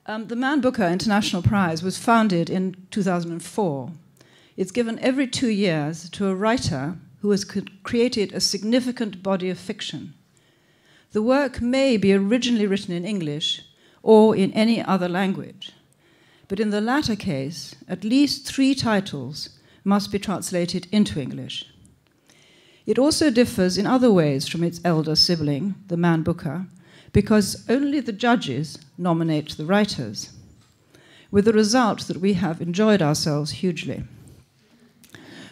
The Man Booker International Prize was founded in 2004. It's given every 2 years to a writer who has created a significant body of fiction. The work may be originally written in English or in any other language, but in the latter case, at least 3 titles must be translated into English. It also differs in other ways from its elder sibling, the Man Booker, because only the judges nominate the writers, with the result that we have enjoyed ourselves hugely.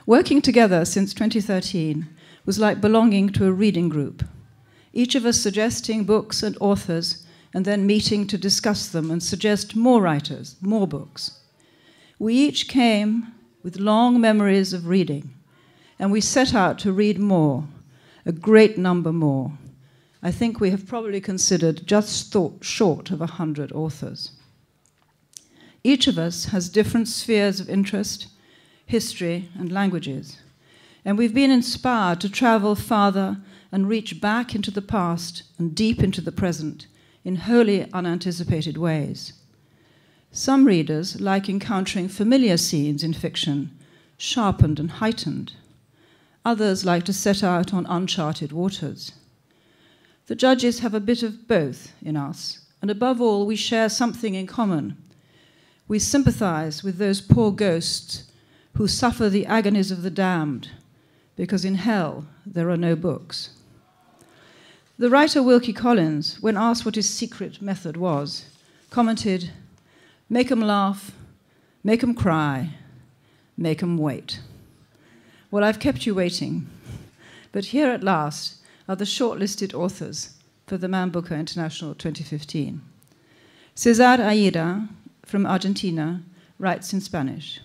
Working together since 2013 was like belonging to a reading group, each of us suggesting books and authors and then meeting to discuss them and suggest more writers, more books. We each came with long memories of reading, and we set out to read more, a great number more. I think we have probably considered just short of 100 authors. Each of us has different spheres of interest, history, and languages, and we've been inspired to travel farther and reach back into the past and deep into the present in wholly unanticipated ways. Some readers like encountering familiar scenes in fiction, sharpened and heightened. Others like to set out on uncharted waters. The judges have a bit of both in us, and above all, we share something in common. We sympathize with those poor ghosts who suffer the agonies of the damned, because in hell there are no books. The writer Wilkie Collins, when asked what his secret method was, commented, "Make 'em laugh, make 'em cry, make 'em wait." Well, I've kept you waiting, but here at last are the shortlisted authors for the Man Booker International 2015. Cesar Aira, from Argentina, writes in Spanish.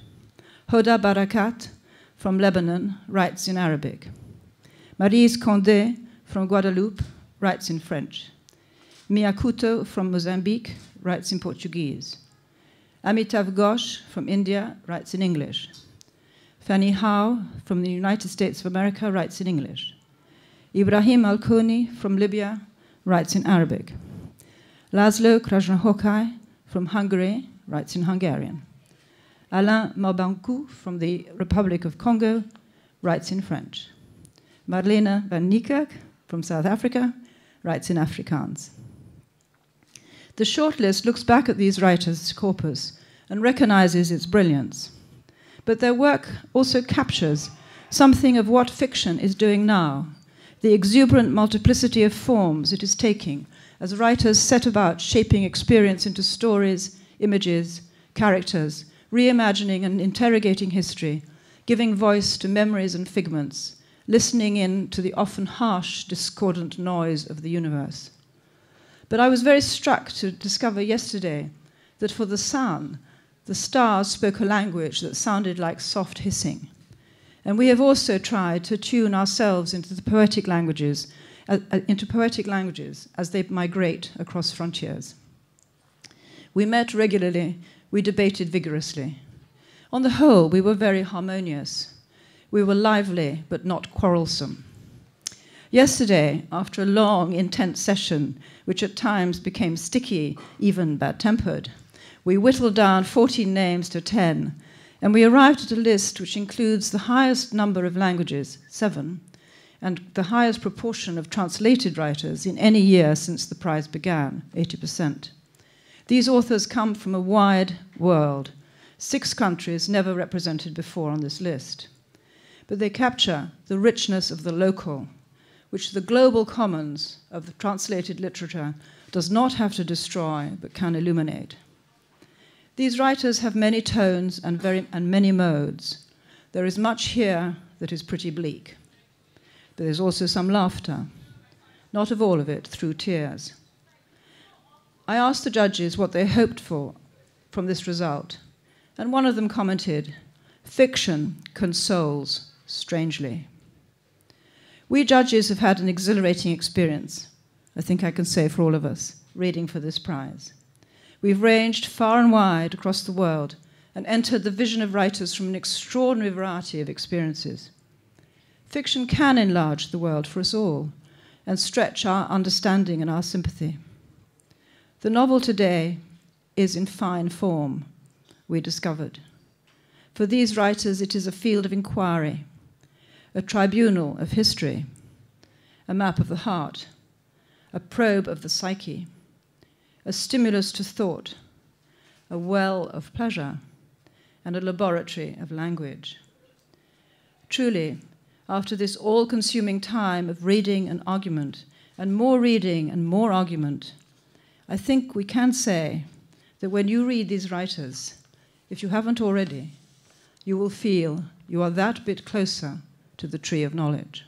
Hoda Barakat, from Lebanon, writes in Arabic. Maryse Condé, from Guadeloupe, writes in French. Mia Couto, from Mozambique, writes in Portuguese. Amitav Ghosh, from India, writes in English. Fanny Howe, from the United States of America, writes in English. Ibrahim Al-Kouni, from Libya, writes in Arabic. Laszlo Krasznahokai, from Hungary, writes in Hungarian. Alain Mabankou, from the Republic of Congo, writes in French. Marlene van Niekerk, from South Africa, writes in Afrikaans. The shortlist looks back at these writers' corpus and recognizes its brilliance. But their work also captures something of what fiction is doing now, the exuberant multiplicity of forms it is taking as writers set about shaping experience into stories, images, characters, reimagining and interrogating history, giving voice to memories and figments, listening in to the often harsh, discordant noise of the universe. But I was very struck to discover yesterday that for the sun, the stars spoke a language that sounded like soft hissing. And we have also tried to tune ourselves into the poetic languages, as they migrate across frontiers. We met regularly, we debated vigorously. On the whole, we were very harmonious. We were lively, but not quarrelsome. Yesterday, after a long, intense session, which at times became sticky, even bad-tempered, we whittled down 14 names to 10, and we arrived at a list which includes the highest number of languages, 7, and the highest proportion of translated writers in any year since the prize began, 80%. These authors come from a wide world, 6 countries never represented before on this list. But they capture the richness of the local, which the global commons of the translated literature does not have to destroy, but can illuminate. These writers have many tones and many modes. There is much here that is pretty bleak. But there's also some laughter, not of all of it through tears. I asked the judges what they hoped for from this result, and one of them commented, "Fiction consoles strangely." We judges have had an exhilarating experience, I think I can say for all of us, reading for this prize. We've ranged far and wide across the world and entered the vision of writers from an extraordinary variety of experiences. Fiction can enlarge the world for us all and stretch our understanding and our sympathy. The novel today is in fine form, we discovered. For these writers, it is a field of inquiry, a tribunal of history, a map of the heart, a probe of the psyche, a stimulus to thought, a well of pleasure, and a laboratory of language. Truly, after this all-consuming time of reading and argument, and more reading and more argument, I think we can say that when you read these writers, if you haven't already, you will feel you are that bit closer to the tree of knowledge.